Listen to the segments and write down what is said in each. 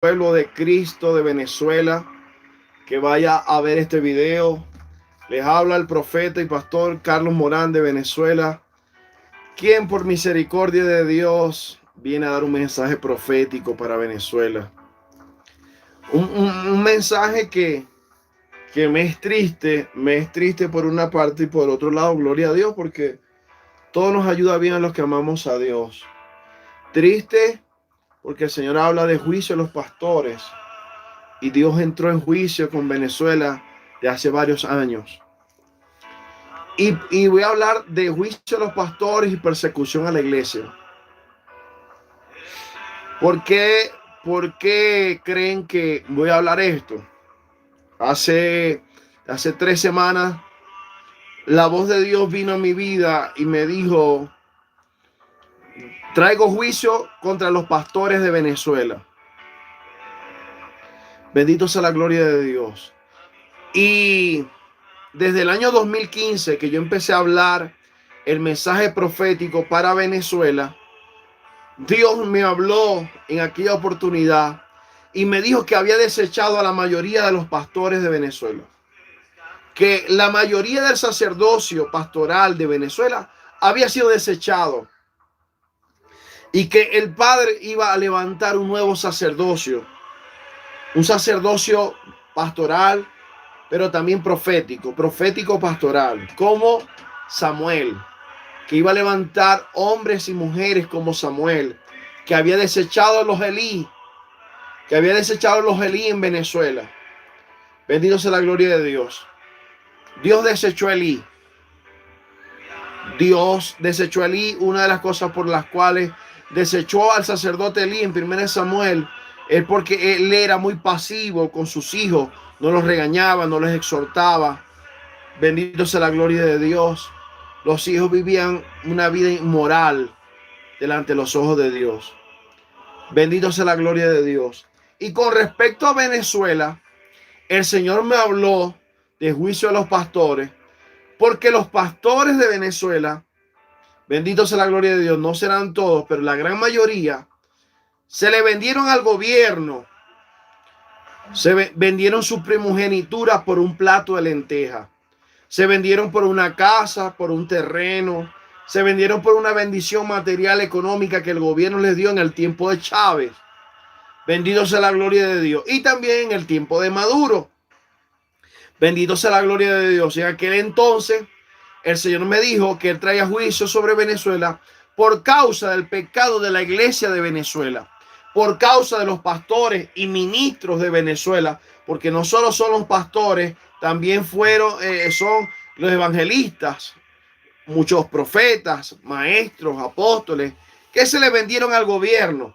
pueblo de Cristo de Venezuela que vaya a ver este video. Les habla el profeta y pastor Carlos Morán de Venezuela, quien por misericordia de Dios viene a dar un mensaje profético para Venezuela. Un mensaje que me es triste por una parte y por otro lado, gloria a Dios, porque todo nos ayuda bien a los que amamos a Dios. Triste porque el Señor habla de juicio a los pastores y Dios entró en juicio con Venezuela de hace varios años. Y voy a hablar de juicio a los pastores y persecución a la iglesia. ¿Por qué creen que voy a hablar esto? Hace 3 semanas la voz de Dios vino a mi vida y me dijo: traigo juicio contra los pastores de Venezuela. Bendito sea la gloria de Dios. Y desde el año 2015 que yo empecé a hablar el mensaje profético para Venezuela, Dios me habló en aquella oportunidad y me dijo que había desechado a la mayoría de los pastores de Venezuela, que la mayoría del sacerdocio pastoral de Venezuela había sido desechado y que el Padre iba a levantar un nuevo sacerdocio, un sacerdocio pastoral, pero también profético pastoral, como Samuel, que iba a levantar hombres y mujeres como Samuel, que había desechado a los Elí, en Venezuela. Bendito sea la gloria de Dios. Dios desechó a Elí. Una de las cosas por las cuales desechó al sacerdote Elí en 1 Samuel es porque él era muy pasivo con sus hijos, no los regañaba, no les exhortaba. Bendito sea la gloria de Dios. Los hijos vivían una vida inmoral delante de los ojos de Dios. Bendito sea la gloria de Dios. Y con respecto a Venezuela, el Señor me habló de juicio a los pastores, porque los pastores de Venezuela, bendito sea la gloria de Dios, no serán todos, pero la gran mayoría, se le vendieron al gobierno, vendieron su primogenitura por un plato de lenteja, se vendieron por una casa, por un terreno, se vendieron por una bendición material económica que el gobierno les dio en el tiempo de Chávez. Bendito sea la gloria de Dios. Y también en el tiempo de Maduro. Bendito sea la gloria de Dios. En aquel entonces, el Señor me dijo que Él traía juicio sobre Venezuela por causa del pecado de la iglesia de Venezuela, por causa de los pastores y ministros de Venezuela, porque no solo son los pastores, también son los evangelistas, muchos profetas, maestros, apóstoles, que se le vendieron al gobierno.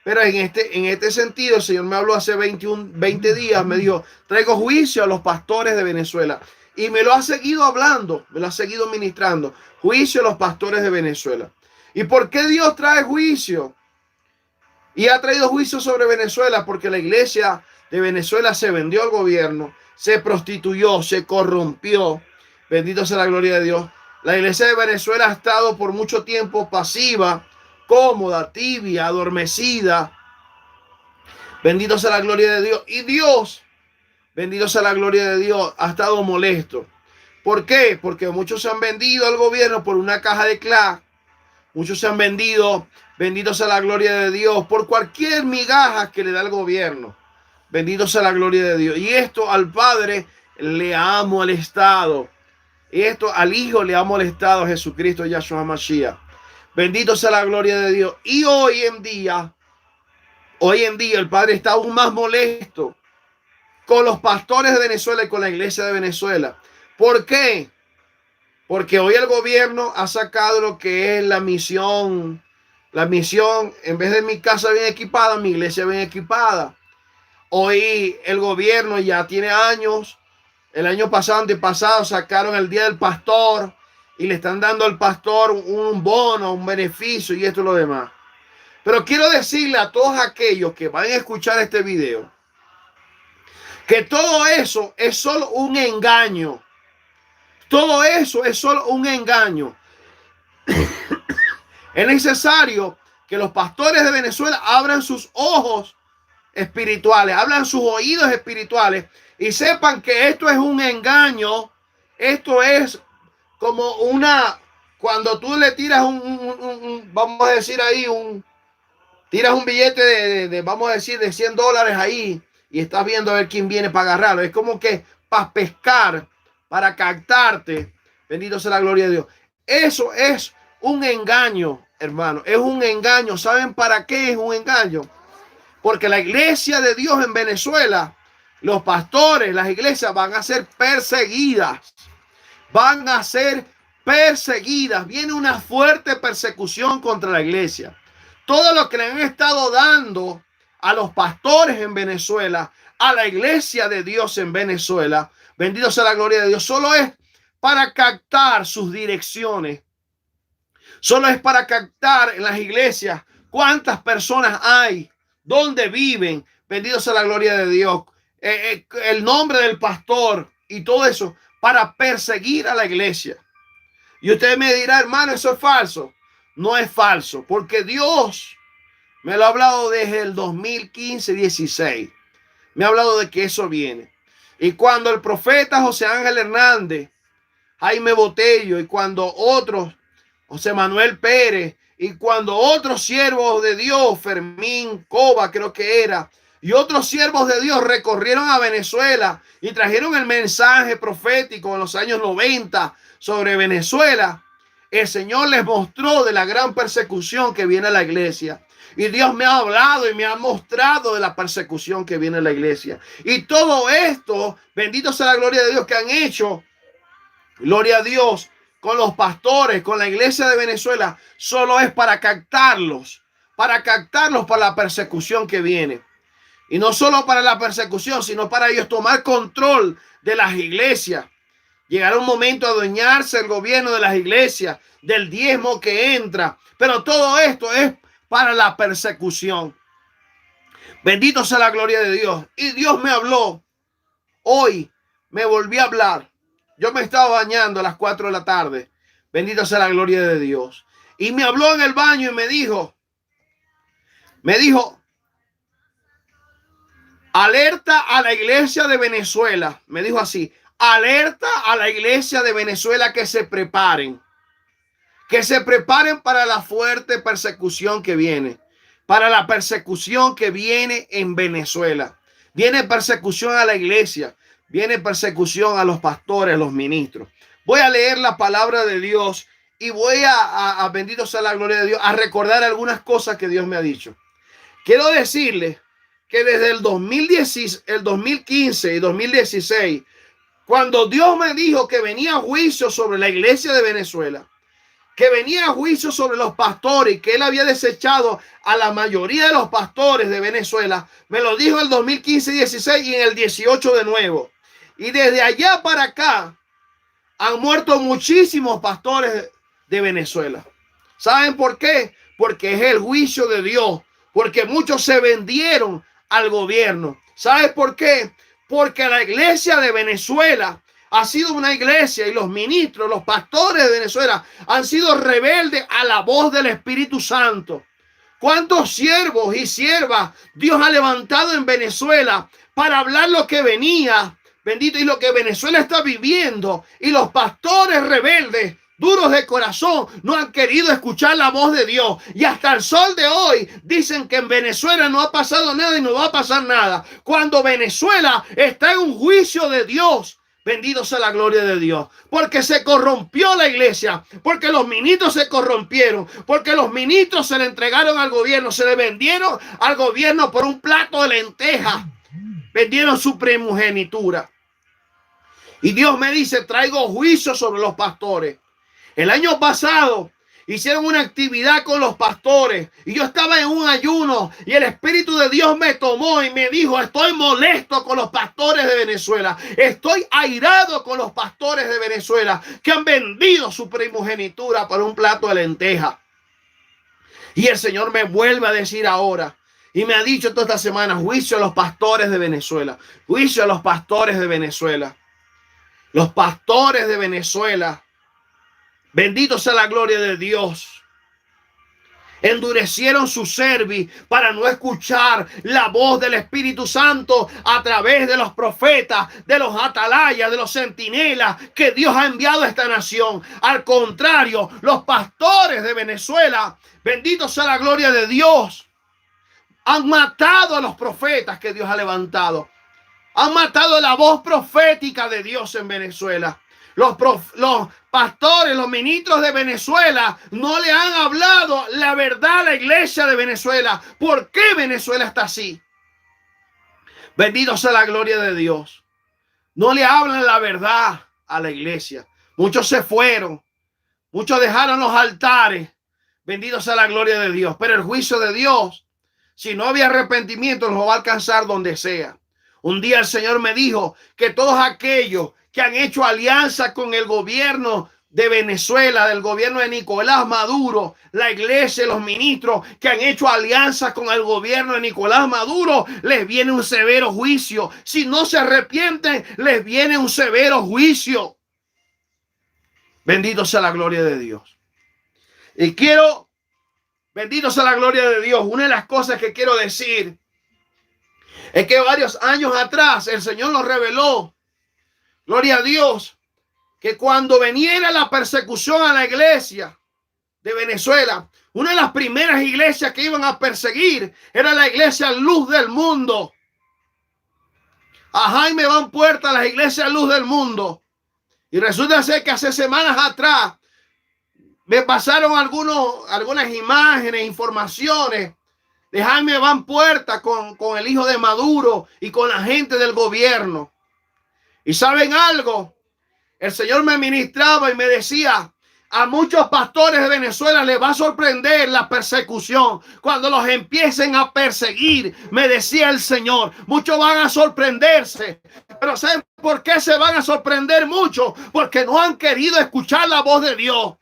Pero en este sentido, el Señor me habló hace 20 días, me dijo: traigo juicio a los pastores de Venezuela. Y me lo ha seguido hablando, me lo ha seguido ministrando. Juicio a los pastores de Venezuela. ¿Y por qué Dios trae juicio? Y ha traído juicio sobre Venezuela porque la iglesia de Venezuela se vendió al gobierno, se prostituyó, se corrompió. Bendito sea la gloria de Dios. La iglesia de Venezuela ha estado por mucho tiempo pasiva, cómoda, tibia, adormecida. Bendito sea la gloria de Dios. Y Dios, bendito sea la gloria de Dios, ha estado molesto. ¿Por qué? Porque muchos se han vendido al gobierno por una caja de crack. Muchos se han vendido, bendito sea la gloria de Dios, por cualquier migaja que le da el gobierno. Bendito sea la gloria de Dios. Y esto al Padre le ha molestado. Y esto al Hijo le ha molestado a Jesucristo Yahshua Mashiach. Bendito sea la gloria de Dios. Y hoy en día el Padre está aún más molesto con los pastores de Venezuela y con la iglesia de Venezuela. ¿Por qué? Porque hoy el gobierno ha sacado lo que es la misión. La misión, en vez de mi casa bien equipada, mi iglesia bien equipada. Hoy el gobierno ya tiene años. El año pasado, antepasado, sacaron el Día del Pastor y le están dando al pastor un bono, un beneficio y esto y lo demás. Pero quiero decirle a todos aquellos que van a escuchar este video que todo eso es solo un engaño. Todo eso es solo un engaño. Es necesario que los pastores de Venezuela abran sus ojos espirituales, hablan sus oídos espirituales y sepan que esto es un engaño. Esto es como cuando tú le tiras vamos a decir ahí, tiras un billete vamos a decir, de $100 ahí y estás viendo a ver quién viene para agarrarlo. Es como que para pescar, para captarte. Bendito sea la gloria de Dios. Eso es un engaño, hermano. Es un engaño. ¿Saben para qué es un engaño? Porque la iglesia de Dios en Venezuela, los pastores, las iglesias van a ser perseguidas. Van a ser perseguidas. Viene una fuerte persecución contra la iglesia. Todo lo que le han estado dando a los pastores en Venezuela, a la iglesia de Dios en Venezuela, bendito sea la gloria de Dios, solo es para captar sus direcciones. Solo es para captar en las iglesias cuántas personas hay, dónde viven, bendito sea la gloria de Dios, el nombre del pastor y todo eso, para perseguir a la iglesia. Y usted me dirá, hermano, eso es falso. No es falso, porque Dios me lo ha hablado desde el 2015-16. Me ha hablado de que eso viene. Y cuando el profeta José Ángel Hernández, Jaime Botello, y cuando otros, José Manuel Pérez, y cuando otros siervos de Dios, Fermín Cova creo que era, y otros siervos de Dios recorrieron a Venezuela y trajeron el mensaje profético en los años 90 sobre Venezuela, el Señor les mostró de la gran persecución que viene a la iglesia. Y Dios me ha hablado y me ha mostrado de la persecución que viene a la iglesia. Y todo esto, bendito sea la gloria de Dios, que han hecho, gloria a Dios, con los pastores, con la iglesia de Venezuela, solo es para captarlos para la persecución que viene. Y no solo para la persecución, sino para ellos tomar control de las iglesias. Llegará un momento a adueñarse el gobierno de las iglesias, del diezmo que entra. Pero todo esto es para la persecución. Bendito sea la gloria de Dios. Y Dios me habló. Hoy me volví a hablar. Yo me estaba bañando a las 4 de la tarde. Bendito sea la gloria de Dios. Y me habló en el baño y me dijo, alerta a la iglesia de Venezuela. Me dijo así, alerta a la iglesia de Venezuela que se preparen para la fuerte persecución que viene, para la persecución que viene en Venezuela. Viene persecución a la iglesia, viene persecución a los pastores, a los ministros. Voy a leer la palabra de Dios y voy a bendito sea la gloria de Dios, a recordar algunas cosas que Dios me ha dicho. Quiero decirles que desde el 2015 y 2016, cuando Dios me dijo que venía juicio sobre la iglesia de Venezuela, que venía juicio sobre los pastores, que él había desechado a la mayoría de los pastores de Venezuela, me lo dijo en el 2015-16 y en el 18 de nuevo. Y desde allá para acá han muerto muchísimos pastores de Venezuela. ¿Saben por qué? Porque es el juicio de Dios, porque muchos se vendieron al gobierno. ¿Sabes por qué? Porque la iglesia de Venezuela ha sido una iglesia y los ministros, los pastores de Venezuela han sido rebeldes a la voz del Espíritu Santo. ¿Cuántos siervos y siervas Dios ha levantado en Venezuela para hablar lo que venía, bendito, y lo que Venezuela está viviendo? Y los pastores rebeldes, duros de corazón, no han querido escuchar la voz de Dios. Y hasta el sol de hoy dicen que en Venezuela no ha pasado nada y no va a pasar nada. Cuando Venezuela está en un juicio de Dios. Bendito sea la gloria de Dios. Porque se corrompió la iglesia. Porque los ministros se corrompieron. Porque los ministros se le entregaron al gobierno. Se le vendieron al gobierno por un plato de lentejas. Vendieron su primogenitura. Y Dios me dice, traigo juicio sobre los pastores. El año pasado hicieron una actividad con los pastores y yo estaba en un ayuno y el Espíritu de Dios me tomó y me dijo, estoy molesto con los pastores de Venezuela, estoy airado con los pastores de Venezuela que han vendido su primogenitura por un plato de lenteja. Y el Señor me vuelve a decir ahora, y me ha dicho toda esta semana, juicio a los pastores de Venezuela, juicio a los pastores de Venezuela. Los pastores de Venezuela, bendito sea la gloria de Dios, Endurecieron su cerviz para no escuchar la voz del Espíritu Santo a través de los profetas, de los atalayas, de los centinelas que Dios ha enviado a esta nación. Al contrario, los pastores de Venezuela, bendito sea la gloria de Dios, han matado a los profetas que Dios ha levantado. Han matado la voz profética de Dios en Venezuela. Los pastores, los ministros de Venezuela no le han hablado la verdad a la iglesia de Venezuela. ¿Por qué Venezuela está así? Bendito sea la gloria de Dios. No le hablan la verdad a la iglesia. Muchos se fueron. Muchos dejaron los altares. Bendito sea la gloria de Dios. Pero el juicio de Dios, si no había arrepentimiento, los va a alcanzar donde sea. Un día el Señor me dijo que todos aquellos que han hecho alianza con el gobierno de Venezuela, del gobierno de Nicolás Maduro, la iglesia, los ministros que han hecho alianza con el gobierno de Nicolás Maduro, les viene un severo juicio. Si no se arrepienten, les viene un severo juicio. Bendito sea la gloria de Dios. Y bendito sea la gloria de Dios. Una de las cosas que quiero decir es que varios años atrás el Señor nos reveló, gloria a Dios, que cuando veniera la persecución a la iglesia de Venezuela, una de las primeras iglesias que iban a perseguir era la iglesia Luz del Mundo. A Jaime Van Puerta, la iglesia Luz del Mundo. Y resulta ser que hace semanas atrás me pasaron algunas imágenes, informaciones de Jaime Van Puerta con el hijo de Maduro y con la gente del gobierno. Y ¿saben algo? El Señor me ministraba y me decía, a muchos pastores de Venezuela les va a sorprender la persecución cuando los empiecen a perseguir. Me decía el Señor, muchos van a sorprenderse. Pero ¿saben por qué se van a sorprender mucho? Porque no han querido escuchar la voz de Dios.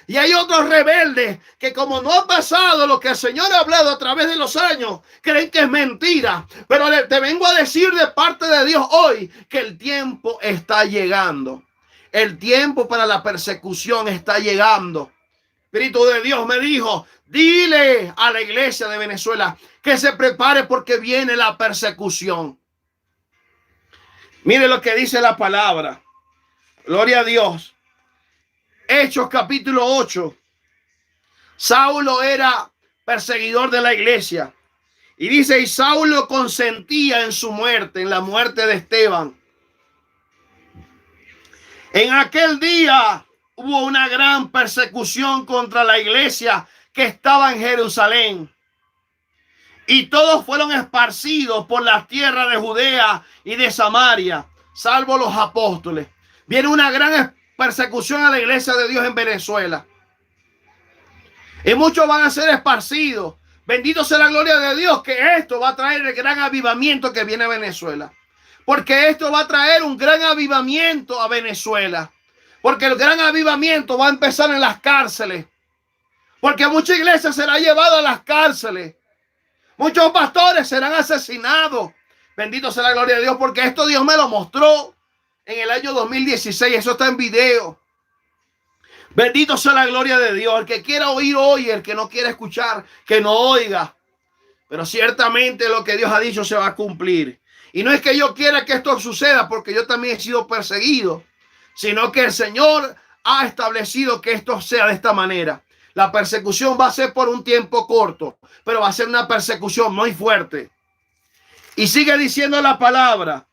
Y hay otros rebeldes que, como no ha pasado lo que el Señor ha hablado a través de los años, creen que es mentira. Pero te vengo a decir de parte de Dios hoy que el tiempo está llegando. El tiempo para la persecución está llegando. El Espíritu de Dios me dijo, dile a la iglesia de Venezuela que se prepare porque viene la persecución. Mire lo que dice la palabra. Gloria a Dios. Hechos capítulo 8. Saulo era perseguidor de la iglesia. Y dice, y Saulo consentía en su muerte, en la muerte de Esteban. En aquel día hubo una gran persecución contra la iglesia que estaba en Jerusalén. Y todos fueron esparcidos por las tierras de Judea y de Samaria, salvo los apóstoles. Viene una gran persecución a la iglesia de Dios en Venezuela. Y muchos van a ser esparcidos. Bendito sea la gloria de Dios, que esto va a traer el gran avivamiento que viene a Venezuela. Porque esto va a traer un gran avivamiento a Venezuela. Porque el gran avivamiento va a empezar en las cárceles. Porque mucha iglesia será llevada a las cárceles. Muchos pastores serán asesinados. Bendito sea la gloria de Dios, porque esto Dios me lo mostró en el año 2016. Eso está en video. Bendito sea la gloria de Dios. El que quiera oír, oye. El que no quiera escuchar, que no oiga. Pero ciertamente lo que Dios ha dicho se va a cumplir. Y no es que yo quiera que esto suceda, porque yo también he sido perseguido, sino que el Señor ha establecido que esto sea de esta manera. La persecución va a ser por un tiempo corto, pero va a ser una persecución muy fuerte. Y sigue diciendo la palabra.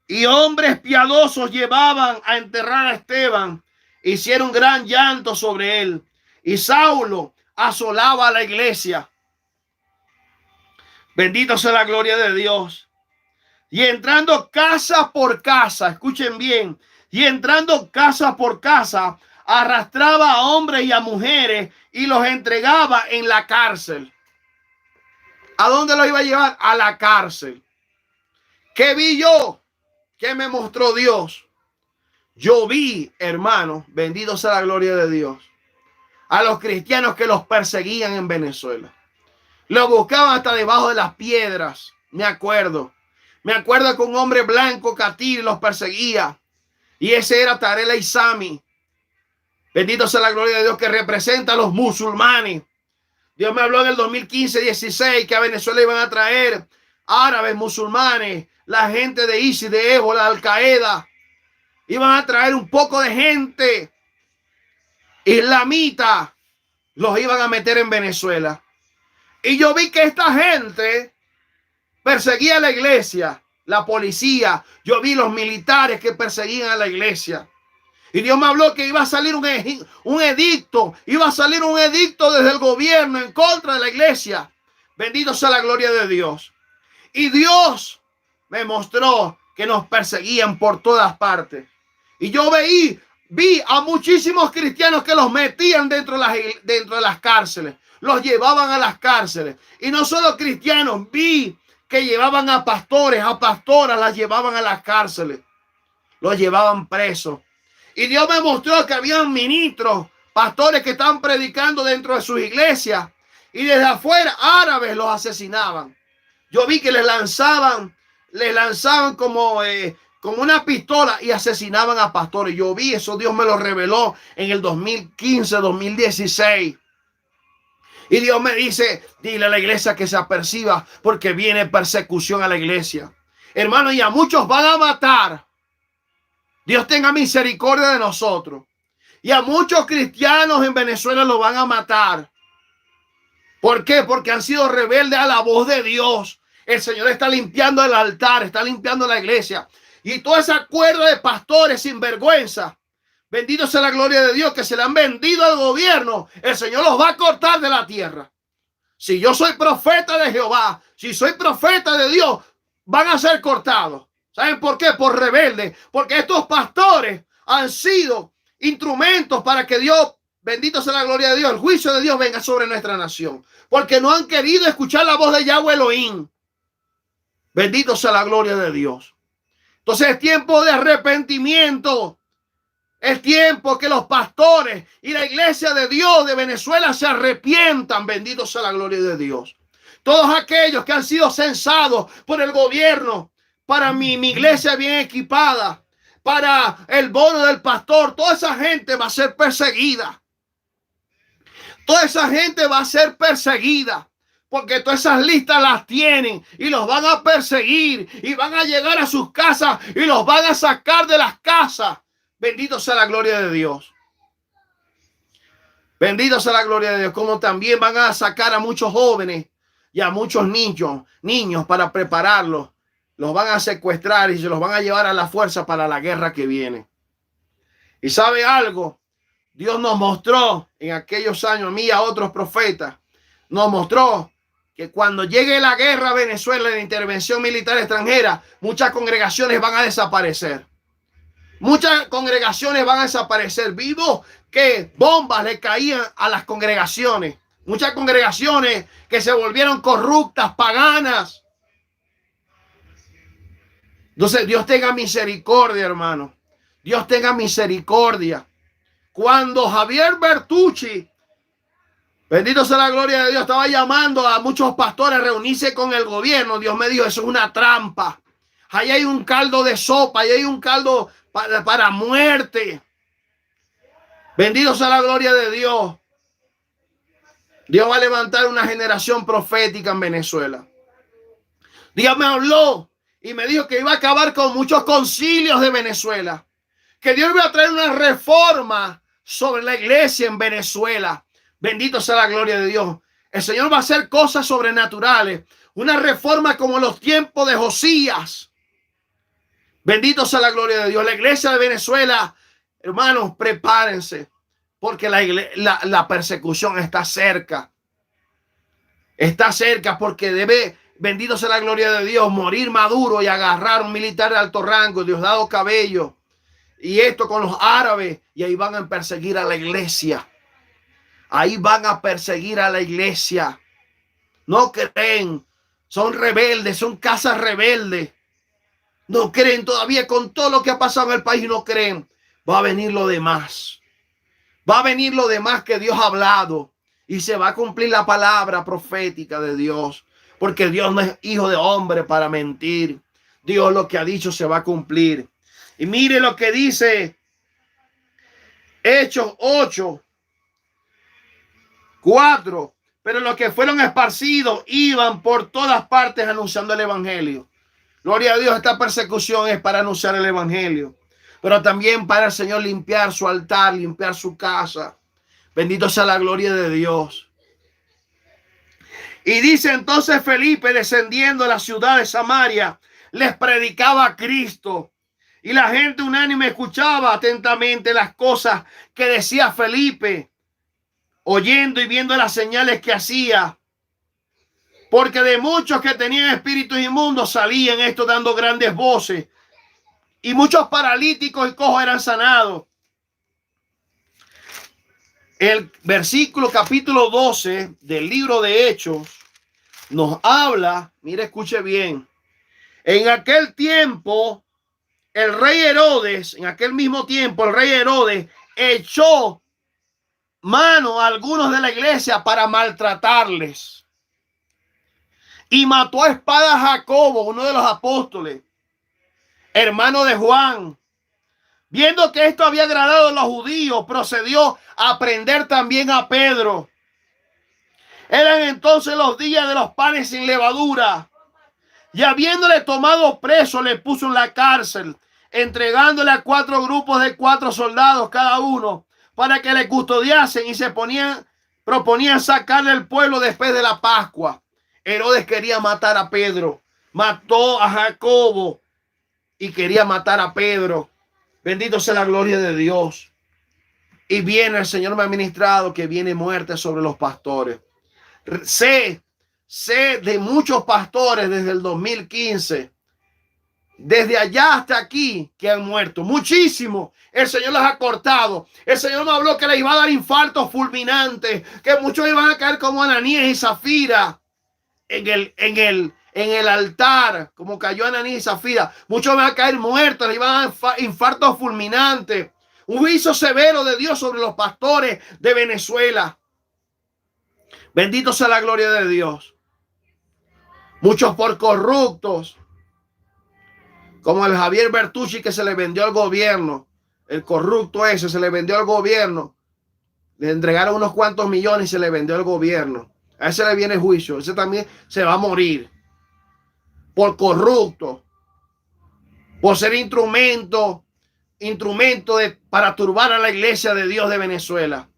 Y hombres piadosos llevaban a enterrar a Esteban. Hicieron gran llanto sobre él. Y Saulo asolaba a la iglesia. Bendito sea la gloria de Dios. Y entrando casa por casa, escuchen bien, y entrando casa por casa, arrastraba a hombres y a mujeres y los entregaba en la cárcel. ¿A dónde los iba a llevar? A la cárcel. ¿Qué vi yo? ¿Qué me mostró Dios? Yo vi, hermano, bendito sea la gloria de Dios, a los cristianos que los perseguían en Venezuela. Los buscaban hasta debajo de las piedras, me acuerdo. Me acuerdo que un hombre blanco, Catir, los perseguía. Y ese era Tarek El-Aissami. Bendito sea la gloria de Dios, que representa a los musulmanes. Dios me habló en el 2015-16 que a Venezuela iban a traer árabes, musulmanes, la gente de ISIS, de Ébola, Al Qaeda. Iban a traer un poco de gente islamita, los iban a meter en Venezuela. Y yo vi que esta gente perseguía a la iglesia, la policía. Yo vi los militares que perseguían a la iglesia. Y Dios me habló que iba a salir un edicto, iba a salir un edicto desde el gobierno en contra de la iglesia. Bendito sea la gloria de Dios. Y Dios me mostró que nos perseguían por todas partes. Y yo vi a muchísimos cristianos que los metían dentro de las cárceles. Los llevaban a las cárceles. Y no solo cristianos, vi que llevaban a pastores, a pastoras, las llevaban a las cárceles. Los llevaban presos. Y Dios me mostró que habían ministros, pastores que estaban predicando dentro de sus iglesias. Y desde afuera, árabes los asesinaban. Yo vi que les lanzaban como una pistola y asesinaban a pastores. Yo vi eso, Dios me lo reveló en el 2015-2016. Y Dios me dice, dile a la iglesia que se aperciba porque viene persecución a la iglesia. Hermano, y a muchos van a matar. Dios tenga misericordia de nosotros. Y a muchos cristianos en Venezuela lo van a matar. ¿Por qué? Porque han sido rebeldes a la voz de Dios. El Señor está limpiando el altar, está limpiando la iglesia. Y toda esa cuerda de pastores sin vergüenza, bendito sea la gloria de Dios, que se le han vendido al gobierno, el Señor los va a cortar de la tierra. Si yo soy profeta de Jehová, si soy profeta de Dios, van a ser cortados. ¿Saben por qué? Por rebeldes. Porque estos pastores han sido instrumentos para que Dios, bendito sea la gloria de Dios, el juicio de Dios venga sobre nuestra nación. Porque no han querido escuchar la voz de Yahweh Elohim. Bendito sea la gloria de Dios. Entonces es tiempo de arrepentimiento. Es tiempo que los pastores y la iglesia de Dios de Venezuela se arrepientan. Bendito sea la gloria de Dios. Todos aquellos que han sido censados por el gobierno para mi iglesia bien equipada, para el bono del pastor, toda esa gente va a ser perseguida. Toda esa gente va a ser perseguida. Porque todas esas listas las tienen y los van a perseguir y van a llegar a sus casas y los van a sacar de las casas. Bendito sea la gloria de Dios. Bendito sea la gloria de Dios. Como también van a sacar a muchos jóvenes y a muchos niños para prepararlos. Los van a secuestrar y se los van a llevar a la fuerza para la guerra que viene. Y sabe algo, Dios nos mostró en aquellos años, a mí y a otros profetas, nos mostró que cuando llegue la guerra a Venezuela, la intervención militar extranjera, muchas congregaciones van a desaparecer. Muchas congregaciones van a desaparecer. Vimos que bombas le caían a las congregaciones. Muchas congregaciones que se volvieron corruptas, paganas. Entonces Dios tenga misericordia, hermano. Dios tenga misericordia. Cuando Javier Bertucci, bendito sea la gloria de Dios, estaba llamando a muchos pastores a reunirse con el gobierno, Dios me dijo, eso es una trampa. Ahí hay un caldo de sopa, ahí hay un caldo para muerte. Bendito sea la gloria de Dios. Dios va a levantar una generación profética en Venezuela. Dios me habló y me dijo que iba a acabar con muchos concilios de Venezuela. Que Dios iba a traer una reforma sobre la iglesia en Venezuela. Bendito sea la gloria de Dios. El Señor va a hacer cosas sobrenaturales. Una reforma como los tiempos de Josías. Bendito sea la gloria de Dios. La iglesia de Venezuela, hermanos, prepárense. Porque la persecución está cerca. Está cerca porque debe, bendito sea la gloria de Dios, morir Maduro y agarrar un militar de alto rango, Diosdado Cabello. Y esto con los árabes. Y ahí van a perseguir a la iglesia. Ahí van a perseguir a la iglesia. No creen. Son rebeldes, son casas rebeldes. No creen todavía con todo lo que ha pasado en el país. No creen. Va a venir lo demás. Va a venir lo demás que Dios ha hablado. Y se va a cumplir la palabra profética de Dios. Porque Dios no es hijo de hombre para mentir. Dios lo que ha dicho se va a cumplir. Y mire lo que dice Hechos 8, 4. pero los que fueron esparcidos iban por todas partes anunciando el evangelio. Gloria a Dios, esta persecución es para anunciar el evangelio, pero también para el Señor limpiar su altar, limpiar su casa. Bendito sea la gloria de Dios. Y dice entonces Felipe, descendiendo a la ciudad de Samaria, les predicaba a Cristo. Y la gente unánime escuchaba atentamente las cosas que decía Felipe, oyendo y viendo las señales que hacía. Porque de muchos que tenían espíritus inmundos salían estos dando grandes voces. Y muchos paralíticos y cojos eran sanados. El versículo capítulo 12 del libro de Hechos nos habla, mire, escuche bien. En aquel tiempo, el rey Herodes, en aquel mismo tiempo, el rey Herodes echó mano a algunos de la iglesia para maltratarles. Y mató a espada a Jacobo, uno de los apóstoles, hermano de Juan. Viendo que esto había agradado a los judíos, procedió a prender también a Pedro. Eran entonces los días de los panes sin levadura. Y habiéndole tomado preso, le puso en la cárcel, entregándole a 4 grupos de 4 soldados cada uno, para que le custodiasen, y proponían sacarle el pueblo después de la Pascua. Herodes quería matar a Pedro, mató a Jacobo y quería matar a Pedro. Bendito sea la gloria de Dios. Y viene el Señor me ha ministrado que viene muerte sobre los pastores. Sé de muchos pastores desde el 2015, desde allá hasta aquí, que han muerto. Muchísimos. El Señor los ha cortado. El Señor me habló que les iba a dar infartos fulminantes, que muchos iban a caer como Ananías y Zafira en el altar, como cayó Ananías y Zafira. Muchos van a caer muertos, les iban a dar infartos fulminantes. Un juicio severo de Dios sobre los pastores de Venezuela. Bendito sea la gloria de Dios. Muchos por corruptos, como el Javier Bertucci, que se le vendió al gobierno. El corrupto ese se le vendió al gobierno. Le entregaron unos cuantos millones y se le vendió al gobierno. A ese le viene juicio. Ese también se va a morir por corrupto, por ser instrumento para turbar a la iglesia de Dios de Venezuela.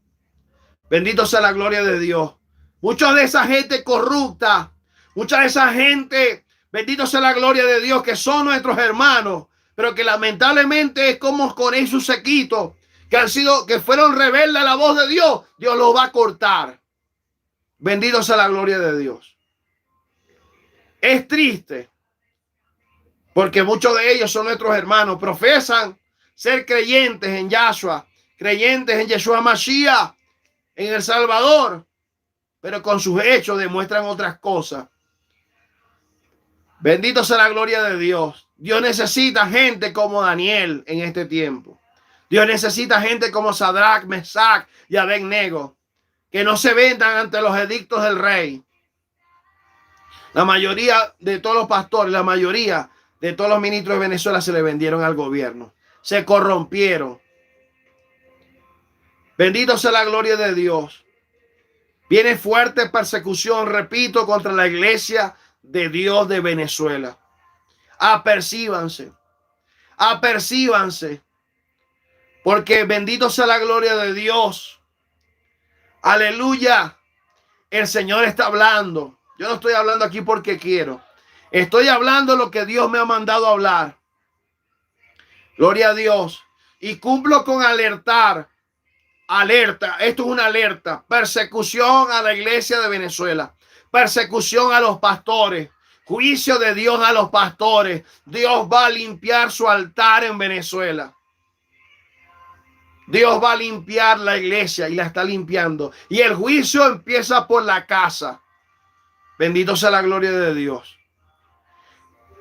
Bendito sea la gloria de Dios. Mucha de esa gente corrupta, mucha de esa gente, bendito sea la gloria de Dios, que son nuestros hermanos, pero que lamentablemente es como con esos sequitos que fueron rebeldes a la voz de Dios. Dios los va a cortar. Bendito sea la gloria de Dios. Es triste porque muchos de ellos son nuestros hermanos, profesan ser creyentes en Yahshua, creyentes en Yeshua Mashiach, en El Salvador, pero con sus hechos demuestran otras cosas. Bendito sea la gloria de Dios. Dios necesita gente como Daniel en este tiempo. Dios necesita gente como Sadrach, Mesach y Abednego, que no se vendan ante los edictos del rey. La mayoría de todos los pastores, la mayoría de todos los ministros de Venezuela se le vendieron al gobierno. Se corrompieron. Bendito sea la gloria de Dios. Viene fuerte persecución, repito, contra la iglesia de Dios de Venezuela. Apercíbanse. Apercíbanse. Porque bendito sea la gloria de Dios. Aleluya. El Señor está hablando. Yo no estoy hablando aquí porque quiero. Estoy hablando lo que Dios me ha mandado a hablar. Gloria a Dios. Y cumplo con alertar. Alerta. Esto es una alerta. Persecución a la iglesia de Venezuela. Persecución a los pastores. Juicio de Dios a los pastores. Dios va a limpiar su altar en Venezuela. Dios va a limpiar la iglesia y la está limpiando. Y el juicio empieza por la casa. Bendito sea la gloria de Dios.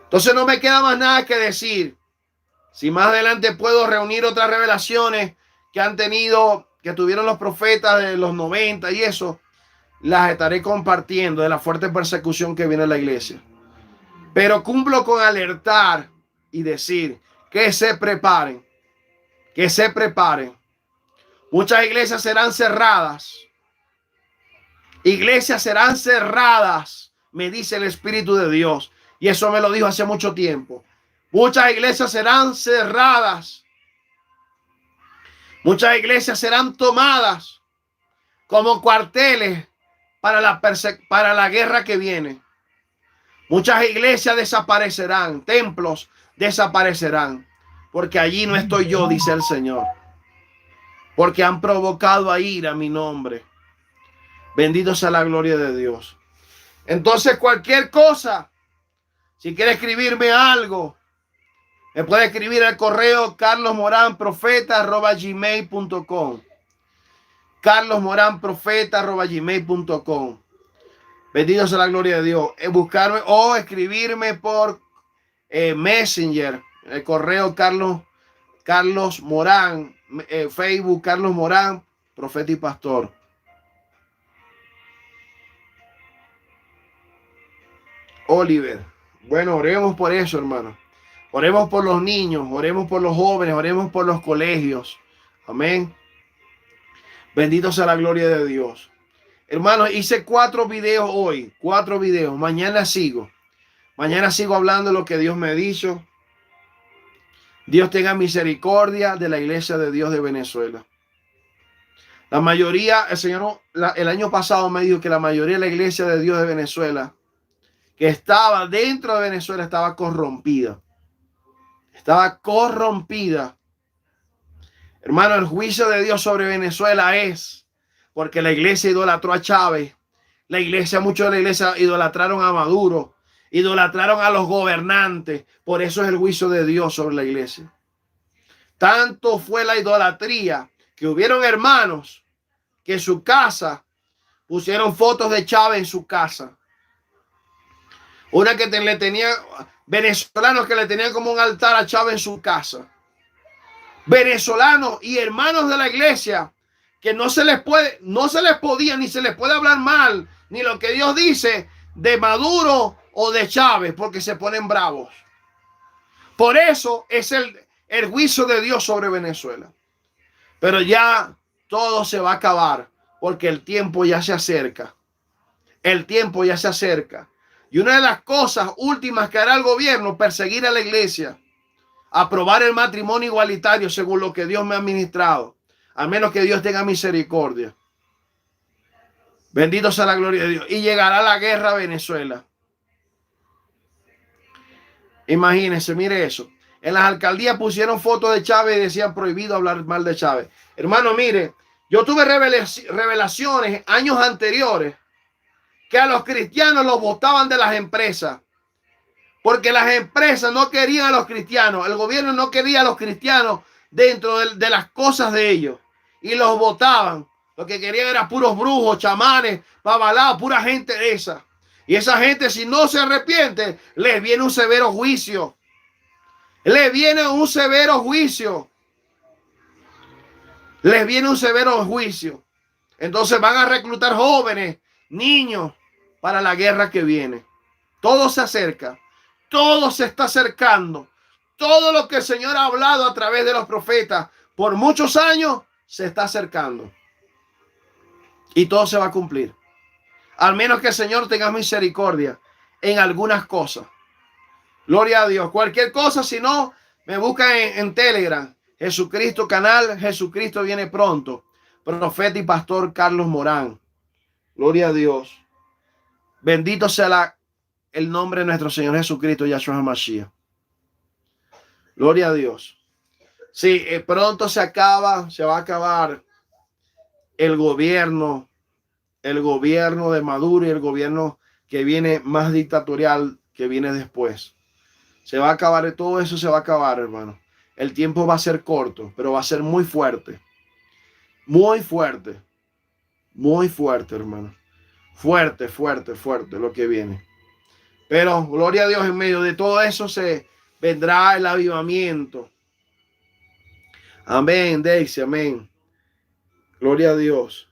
Entonces no me queda más nada que decir. Si más adelante puedo reunir otras revelaciones que tuvieron los profetas de los 90 y eso, las estaré compartiendo de la fuerte persecución que viene a la iglesia. Pero cumplo con alertar y decir que se preparen. Que se preparen. Muchas iglesias serán cerradas. Iglesias serán cerradas, me dice el Espíritu de Dios. Y eso me lo dijo hace mucho tiempo. Muchas iglesias serán cerradas. Muchas iglesias serán tomadas como cuarteles para la guerra que viene. Muchas iglesias desaparecerán, templos desaparecerán, porque allí no estoy yo, dice el Señor, porque han provocado a ira mi nombre. Bendito sea la gloria de Dios. Entonces, cualquier cosa, si quiere escribirme algo, me puede escribir al correo carlosmoranprofeta@gmail.com. carlosmoranprofeta@gmail.com. Bendito sea la gloria de Dios. Buscarme o escribirme por Messenger, el correo Carlos Morán, Facebook Carlos Morán, profeta y pastor. Oliver. Bueno, oremos por eso, hermano. Oremos por los niños, oremos por los jóvenes, oremos por los colegios. Amén. Bendito sea la gloria de Dios. Hermanos, hice 4 videos hoy, 4 videos. Mañana sigo. Mañana sigo hablando de lo que Dios me ha dicho. Dios tenga misericordia de la iglesia de Dios de Venezuela. La mayoría, el año pasado me dijo que la mayoría de la iglesia de Dios de Venezuela, que estaba dentro de Venezuela, estaba corrompida. Estaba corrompida. Hermano, el juicio de Dios sobre Venezuela es porque la iglesia idolatró a Chávez. Muchos de la iglesia idolatraron a Maduro, idolatraron a los gobernantes. Por eso es el juicio de Dios sobre la iglesia. Tanto fue la idolatría que hubieron hermanos que en su casa pusieron fotos de Chávez en su casa. Una que le tenía, venezolanos que le tenían como un altar a Chávez en su casa. Venezolanos y hermanos de la iglesia que no se les podía ni se les puede hablar mal, ni lo que Dios dice de Maduro o de Chávez, porque se ponen bravos. Por eso es el juicio de Dios sobre Venezuela. Pero ya todo se va a acabar, porque el tiempo ya se acerca. El tiempo ya se acerca. Y una de las cosas últimas que hará el gobierno, perseguir a la iglesia, aprobar el matrimonio igualitario según lo que Dios me ha ministrado, a menos que Dios tenga misericordia. Bendito sea la gloria de Dios. Y llegará la guerra a Venezuela. Imagínense, mire eso. En las alcaldías pusieron fotos de Chávez y decían prohibido hablar mal de Chávez. Hermano, mire, yo tuve revelaciones años anteriores que a los cristianos los botaban de las empresas. Porque las empresas no querían a los cristianos. El gobierno no quería a los cristianos dentro de las cosas de ellos. Y los botaban. Lo que querían era puros brujos, chamanes, babalaos, pura gente de esa. Y esa gente, si no se arrepiente, les viene un severo juicio. Les viene un severo juicio. Les viene un severo juicio. Entonces van a reclutar jóvenes, niños, para la guerra que viene. Todo se acerca. Todo se está acercando. Todo lo que el Señor ha hablado a través de los profetas por muchos años se está acercando. Y todo se va a cumplir. Al menos que el Señor tenga misericordia en algunas cosas. Gloria a Dios. Cualquier cosa, si no, me buscan en Telegram. Jesucristo canal, Jesucristo viene pronto. Profeta y pastor Carlos Morán. Gloria a Dios. Bendito sea el nombre de nuestro Señor Jesucristo, Yahshua HaMashiach. Gloria a Dios. Sí, pronto se va a acabar el gobierno de Maduro y el gobierno que viene más dictatorial que viene después. Se va a acabar, todo eso se va a acabar, hermano. El tiempo va a ser corto, pero va a ser muy fuerte. Muy fuerte. Muy fuerte, hermano. Fuerte, fuerte, fuerte lo que viene. Pero, gloria a Dios, en medio de todo eso se vendrá el avivamiento. Amén, Daisy, amén. Gloria a Dios.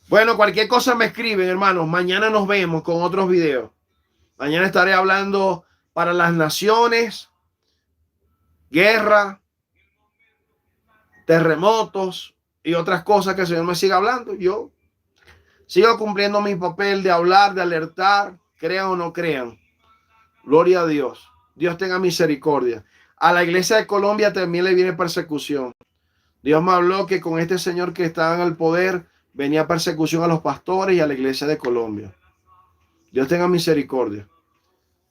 Bueno, cualquier cosa me escriben, hermanos. Mañana nos vemos con otros videos. Mañana estaré hablando para las naciones, guerra, terremotos y otras cosas que el Señor me siga hablando. Yo Sigo cumpliendo mi papel de hablar, de alertar, crean o no crean. Gloria a Dios. Dios tenga misericordia. A la iglesia de Colombia también le viene persecución. Dios me habló que con este señor que estaba en el poder venía persecución a los pastores y a la iglesia de Colombia. Dios tenga misericordia.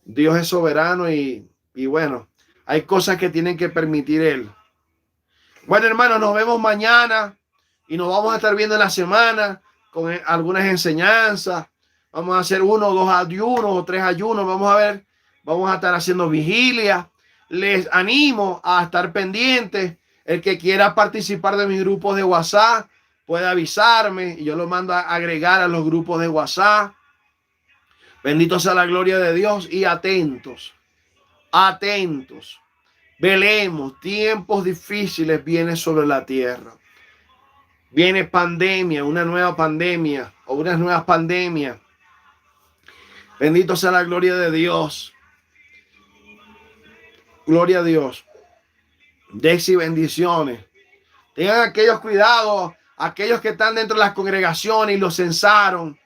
Dios es soberano y bueno, hay cosas que tienen que permitir Él. Bueno, hermanos, nos vemos mañana y nos vamos a estar viendo en la semana con algunas enseñanzas. Vamos a hacer 1 o 2 ayunos o 3 ayunos. Vamos a ver, vamos a estar haciendo vigilia. Les animo a estar pendientes. El que quiera participar de mis grupos de WhatsApp puede avisarme y yo lo mando a agregar a los grupos de WhatsApp. Bendito sea la gloria de Dios y atentos, atentos. Velemos, tiempos difíciles vienen sobre la tierra. Viene pandemia, una nueva pandemia o unas nuevas pandemias. Bendito sea la gloria de Dios. Gloria a Dios. Dexi, bendiciones. Tengan aquellos cuidados, aquellos que están dentro de las congregaciones y los censaron.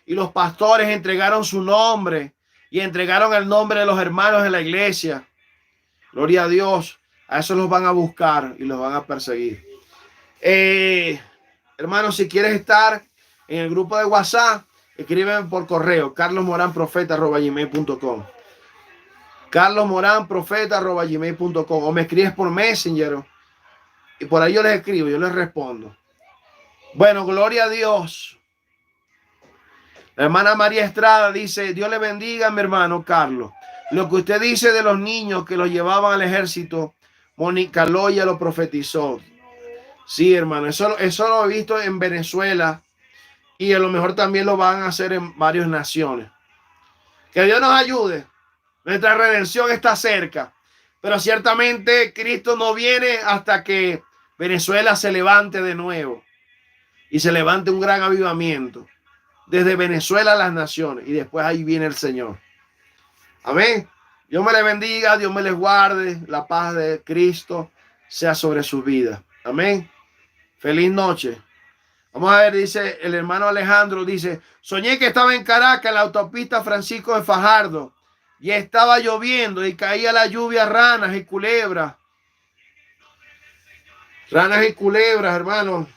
Y los pastores entregaron su nombre y entregaron el nombre de los hermanos de la iglesia. Gloria a Dios. A esos los van a buscar y los van a perseguir. Hermanos, si quieres estar en el grupo de WhatsApp, escríbeme por correo, carlosmoranprofeta@gmail.com. carlosmoranprofeta@gmail.com o me escribes por Messenger y por ahí yo les escribo, yo les respondo. Bueno, gloria a Dios. La hermana María Estrada dice, Dios le bendiga, mi hermano Carlos. Lo que usted dice de los niños que los llevaban al ejército, Mónica Loya lo profetizó. Sí, hermano, eso lo he visto en Venezuela y a lo mejor también lo van a hacer en varias naciones. Que Dios nos ayude. Nuestra redención está cerca, pero ciertamente Cristo no viene hasta que Venezuela se levante de nuevo y se levante un gran avivamiento. Desde Venezuela a las naciones y después ahí viene el Señor. Amén. Dios me les bendiga, Dios me les guarde, la paz de Cristo sea sobre sus vidas. Amén. Feliz noche. Vamos a ver, dice el hermano Alejandro, dice, soñé que estaba en Caracas, en la autopista Francisco de Fajardo, y estaba lloviendo y caía la lluvia, ranas y culebras. Ranas y culebras, hermano.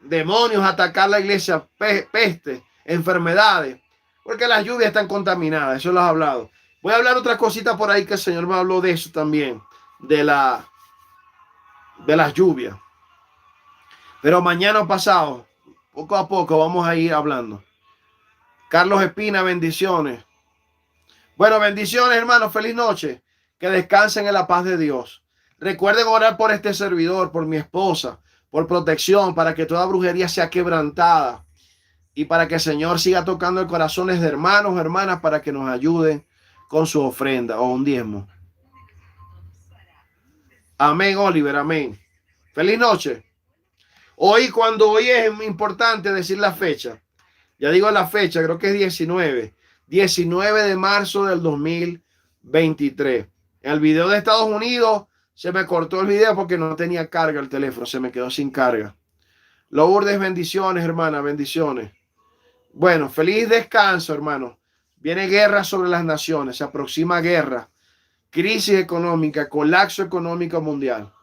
Demonios atacar la iglesia, peste, enfermedades, porque las lluvias están contaminadas, eso lo has hablado. Voy a hablar otra cosita por ahí que el Señor me habló de eso también, de las lluvias. Pero mañana o pasado, poco a poco vamos a ir hablando. Carlos Espina, bendiciones. Bueno, bendiciones, hermanos, feliz noche. Que descansen en la paz de Dios. Recuerden orar por este servidor, por mi esposa, por protección, para que toda brujería sea quebrantada y para que el Señor siga tocando el corazones de hermanos, hermanas, para que nos ayuden con su ofrenda o un diezmo. Amén, Oliver, amén. Feliz noche. Hoy es importante decir la fecha. Ya digo la fecha, creo que es 19 de marzo del 2023. En el video de Estados Unidos se me cortó el video porque no tenía carga el teléfono, se me quedó sin carga. Lourdes, bendiciones, hermana, bendiciones. Bueno, feliz descanso, hermano. Viene guerra sobre las naciones, se aproxima guerra, crisis económica, colapso económico mundial.